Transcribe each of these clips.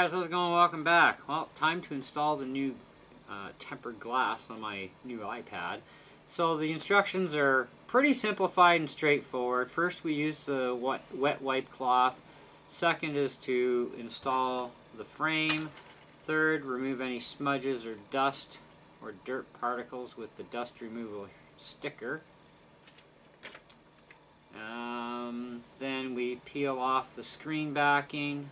guys, how's it going? Welcome back. Well, time to install the new tempered glass on my new iPad. So the instructions are pretty simplified and straightforward. First, we use the wet wipe cloth. Second is to install the frame. Third, remove any smudges or dust or dirt particles with the dust removal sticker. Then we peel off the screen backing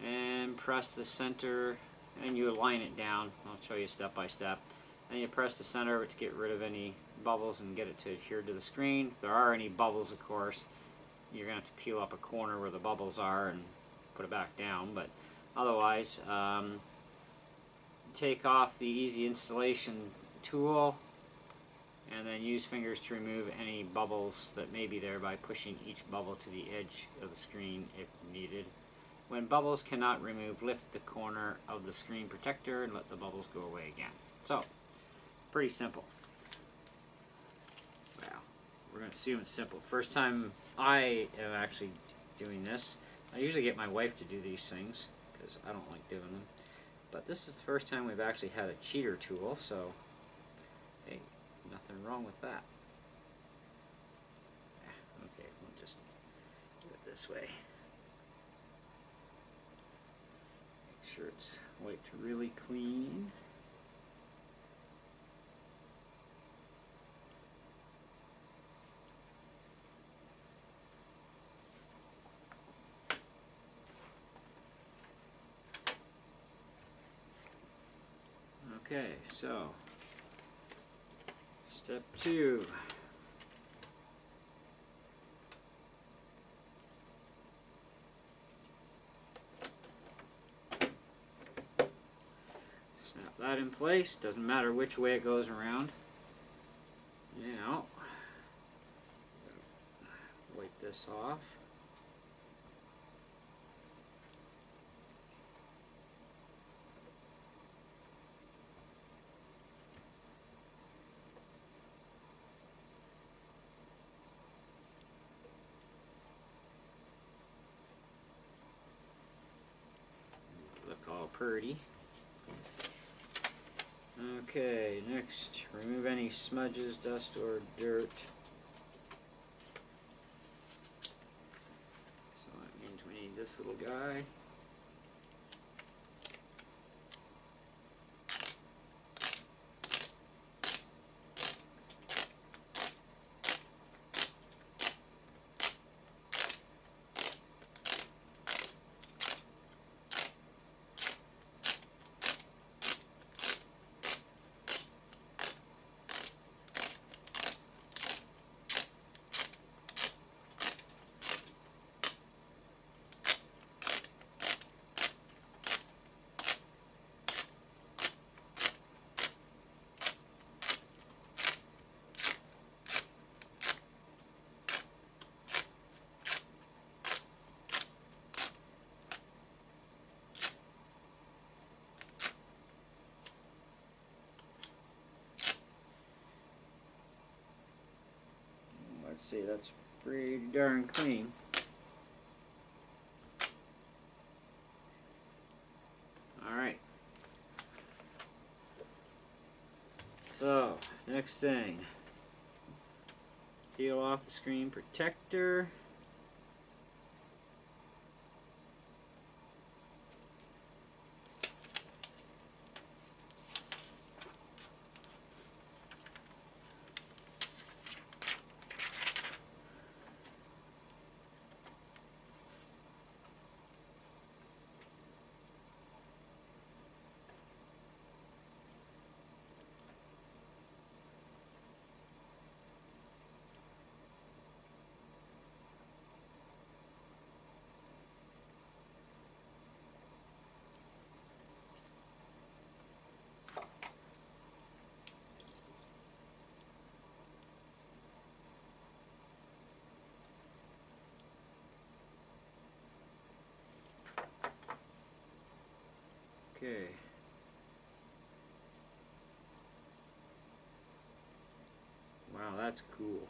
and press the center, and you align it down. I'll show you step by step. And you press the center of it to get rid of any bubbles and get it to adhere to the screen. If there are any bubbles, of course, you're going to have to peel up a corner where the bubbles are and put it back down. But otherwise, take off the easy installation tool and then use fingers to remove any bubbles that may be there by pushing each bubble to the edge of the screen if needed. When bubbles cannot remove, lift the corner of the screen protector and let the bubbles go away again. So, pretty simple. Well, we're going to assume it's simple. First time I am actually doing this. I usually get my wife to do these things because I don't like doing them. But this is the first time we've actually had a cheater tool, so hey, nothing wrong with that. Okay, we'll just do it this way. Make sure it's wiped really clean. Okay, so step 2. Snap that in place. Doesn't matter which way it goes around. Now, wipe this off. Look all pretty. Okay, next, remove any smudges, dust, or dirt. So that means we need this little guy. Let's see, that's pretty darn clean. Alright. So, next thing. Peel off the screen protector. Okay. Wow, that's cool.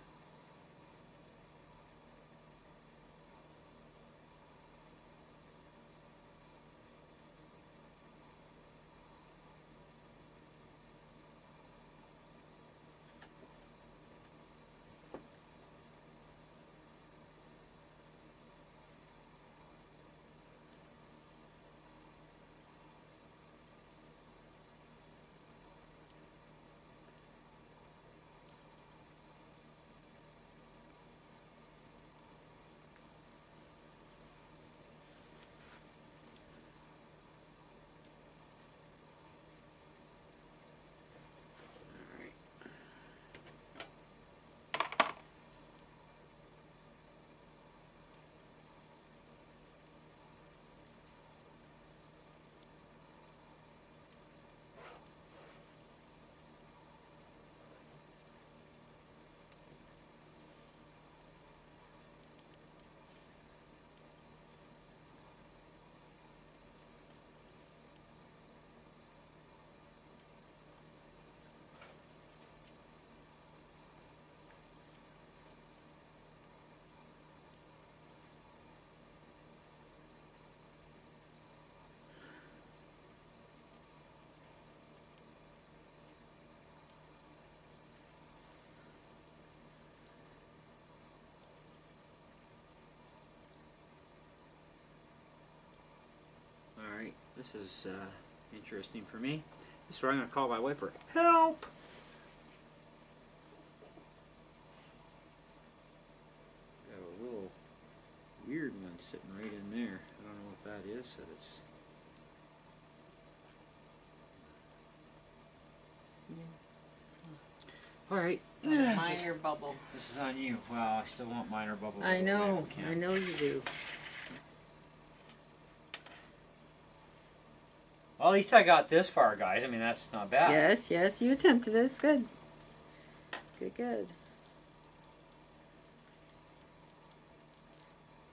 This is interesting for me. This is where I'm going to call my wife for help. Got a little weird one sitting right in there. I don't know what that is. But it's all right. Minor bubble. This is on you. Wow, I still want minor bubbles. I know you do. Well, at least I got this far, guys. I mean, that's not bad. Yes, you attempted it. It's good. Good.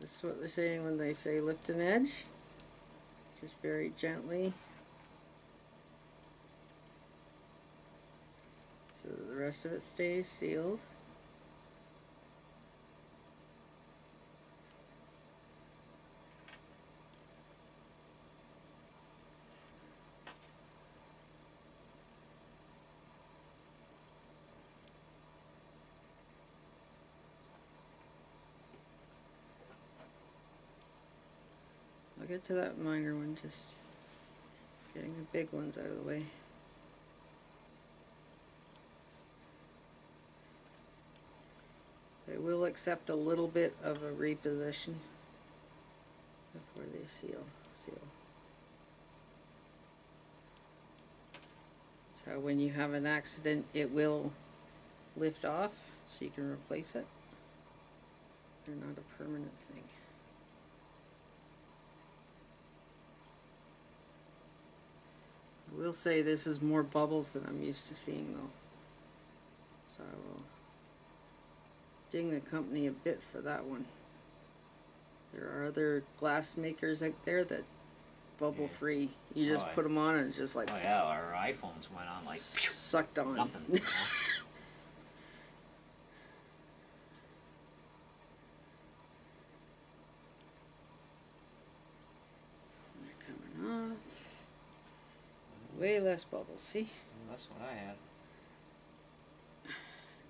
This is what they're saying when they say lift an edge. Just very gently. So that the rest of it stays sealed. I'll get to that minor one, just getting the big ones out of the way. They will accept a little bit of a reposition before they seal. So when you have an accident, it will lift off so you can replace it. They're not a permanent thing. I will say this is more bubbles than I'm used to seeing though. So I will ding the company a bit for that one. There are other glass makers out there that bubble free. You just put them on and it's just like... Oh yeah, our iPhones went on like... Sucked on. Nothing. You know? They're coming off. Way less bubbles, see? Well, that's what I had.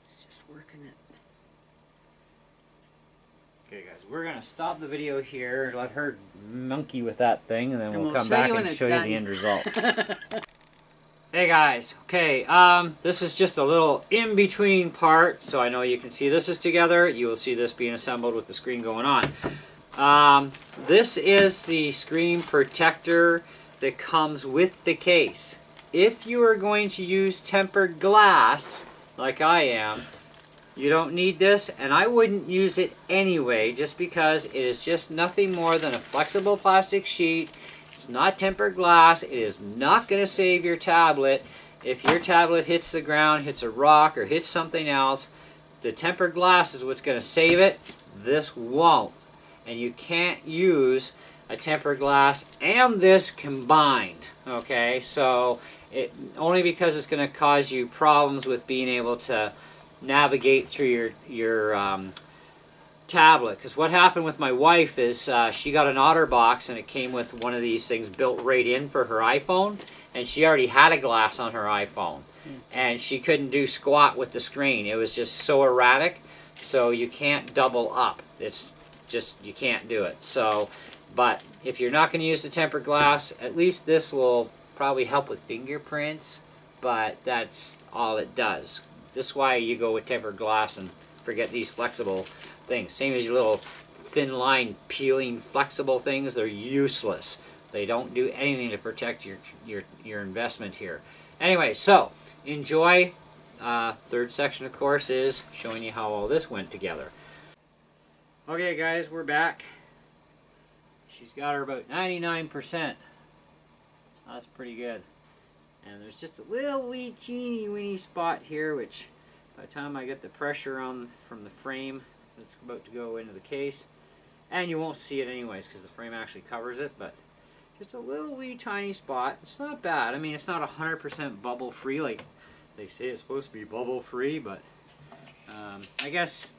It's just working it. Okay guys, we're going to stop the video here, let her monkey with that thing, and then we'll come show back you when and it's show you done. the end result. Hey guys, okay, this is just a little in-between part, so I know you can see this is together. You will see this being assembled with the screen going on. This is the screen protector that comes with the case. If you are going to use tempered glass, like I am, you don't need this, and I wouldn't use it anyway, just because it is just nothing more than a flexible plastic sheet. It's not tempered glass. It is not going to save your tablet. If your tablet hits the ground, hits a rock, or hits something else, the tempered glass is what's going to save it. This won't. And you can't use a tempered glass and this combined. Okay, so only because it's going to cause you problems with being able to navigate through your tablet. Because what happened with my wife is she got an OtterBox and it came with one of these things built right in for her iPhone, and she already had a glass on her iPhone, and she couldn't do squat with the screen. It was just so erratic, so you can't double up. It's just, you can't do it. So, but if you're not going to use the tempered glass, at least this will probably help with fingerprints, but that's all it does. This is why you go with tempered glass and forget these flexible things. Same as your little thin line peeling flexible things, they're useless. They don't do anything to protect your investment here. Anyway, so enjoy. Third section, of course, is showing you how all this went together. Okay, guys, we're back. She's got her about 99%. That's pretty good. And there's just a little wee teeny weeny spot here, which by the time I get the pressure on from the frame, it's about to go into the case. And you won't see it anyways because the frame actually covers it, but just a little wee tiny spot. It's not bad. I mean, it's not 100% bubble free like they say it's supposed to be bubble free, but I guess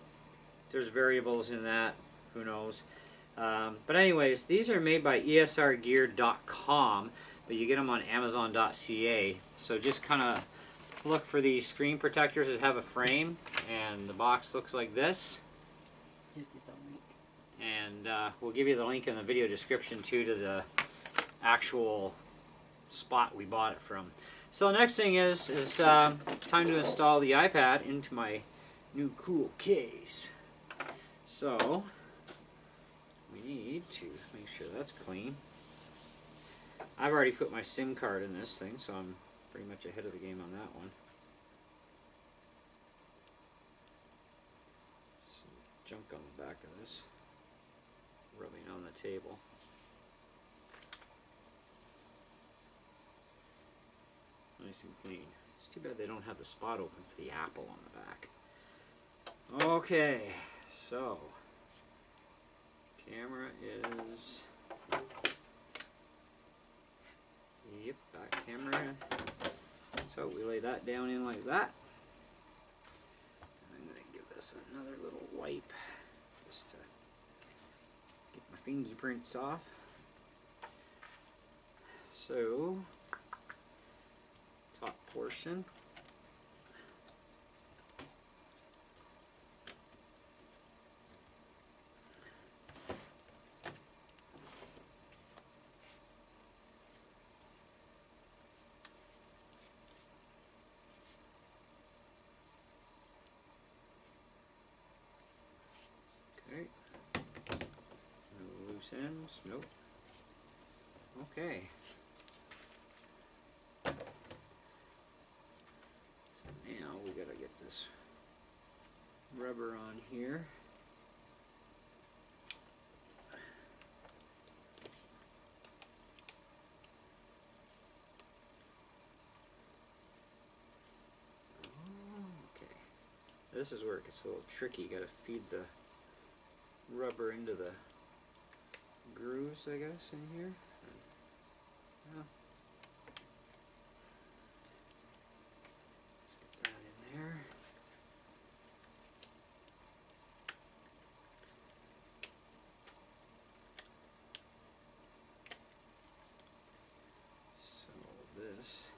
there's variables in that. Who knows? But anyways, these are made by ESRgear.com. But you get them on Amazon.ca. So just kind of look for these screen protectors that have a frame, and the box looks like this. And we'll give you the link in the video description too to actual spot we bought it from. So next thing is time to install the iPad into my new cool case. So we need to make sure that's clean. I've already put my SIM card in this thing, so I'm pretty much ahead of the game on that one. Some junk on the back of this, rubbing on the table. Nice and clean. It's too bad they don't have the spot open for the Apple on the back. Okay, so camera is, yep, back camera. So we lay that down in like that. I'm going to give this another little wipe just to get my fingerprints off. So top portion. Okay. No loose ends. Nope. Okay. Now we gotta get this rubber on here. Okay. This is where it gets a little tricky. You gotta feed the rubber into the grooves, I guess, in here. Yeah. Let's get that in there. So this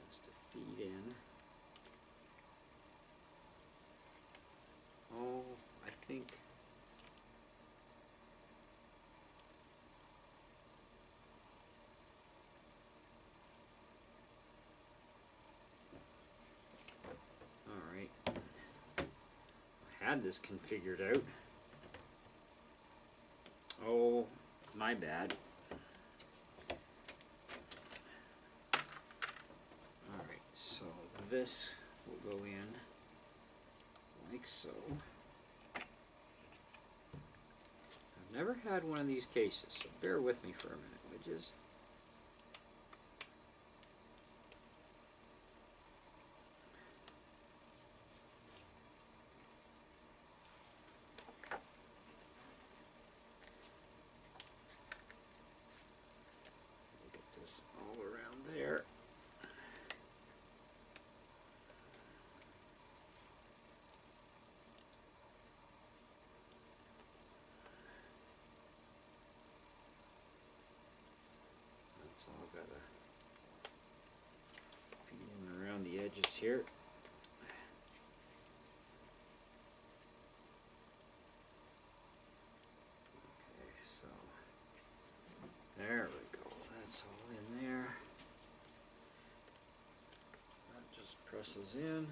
has to feed in. Oh, I think alright. I had this configured out. Oh, my bad. Alright, so this will go in like so. I've never had one of these cases, so bear with me for a minute, widgets. Get this all around there. That's all gotta feed in around the edges here. Okay, so there we go. That's all in there. That just presses in.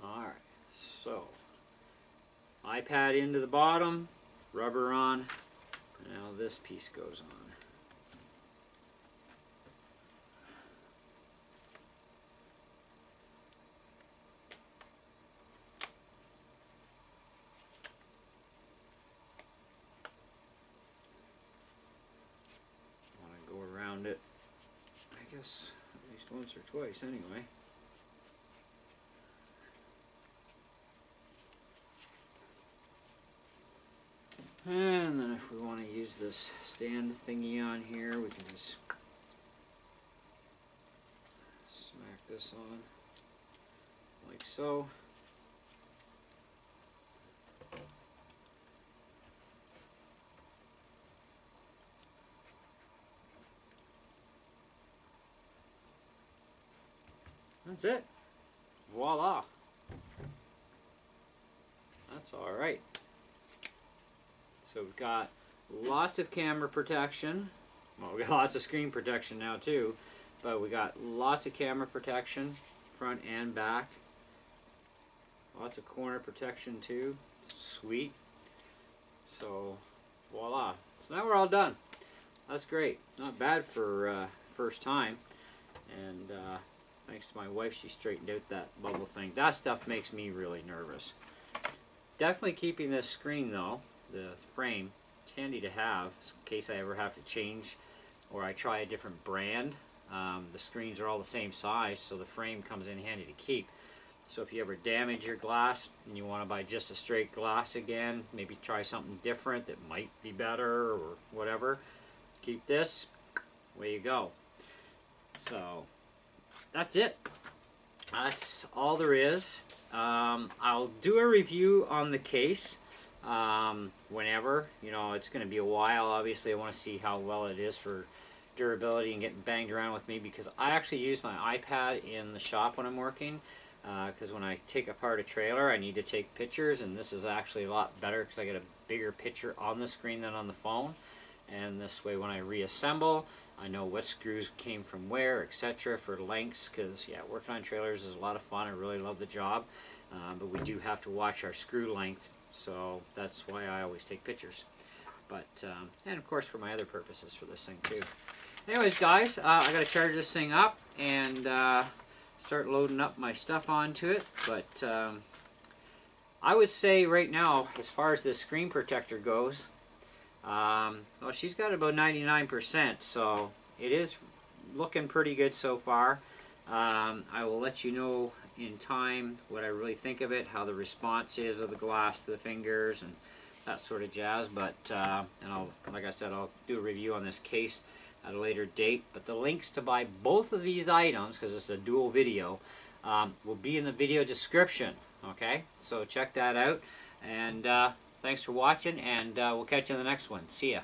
Alright, so iPad into the bottom, rubber on, now this piece goes on. Want to go around it, I guess, at least once or twice anyway. And then if we want to use this stand thingy on here, we can just smack this on like so. That's it. Voila. That's all right. So we've got lots of camera protection. Well, we got lots of screen protection now too, but we got lots of camera protection, front and back. Lots of corner protection too. Sweet. So voila. So now we're all done. That's great. Not bad for first time. And thanks to my wife, she straightened out that bubble thing. That stuff makes me really nervous. Definitely keeping this screen though, the frame. It's handy to have in case I ever have to change or I try a different brand. The screens are all the same size, so the frame comes in handy to keep. So if you ever damage your glass and you want to buy just a straight glass again, maybe try something different that might be better or whatever, keep this, away you go. So that's it. That's all there is. I'll do a review on the case whenever. You know, it's going to be a while. Obviously, I want to see how well it is for durability and getting banged around with me, because I actually use my iPad in the shop when I'm working. Because when I take apart a trailer, I need to take pictures, and this is actually a lot better because I get a bigger picture on the screen than on the phone. And this way, when I reassemble, I know what screws came from where, etc. for lengths. Because yeah, working on trailers is a lot of fun. I really love the job, but we do have to watch our screw length, so that's why I always take pictures. But and of course for my other purposes for this thing too. Anyways, guys, I got to charge this thing up and start loading up my stuff onto it. But I would say right now, as far as this screen protector goes, well, she's got about 99%, so it is looking pretty good so far. I will let you know in time what I really think of it, how the response is of the glass to the fingers and that sort of jazz. But and I'll, like I said, I'll do a review on this case at a later date. But the links to buy both of these items, because it's a dual video, will be in the video description. Okay, so check that out, and thanks for watching, and we'll catch you in the next one. See ya.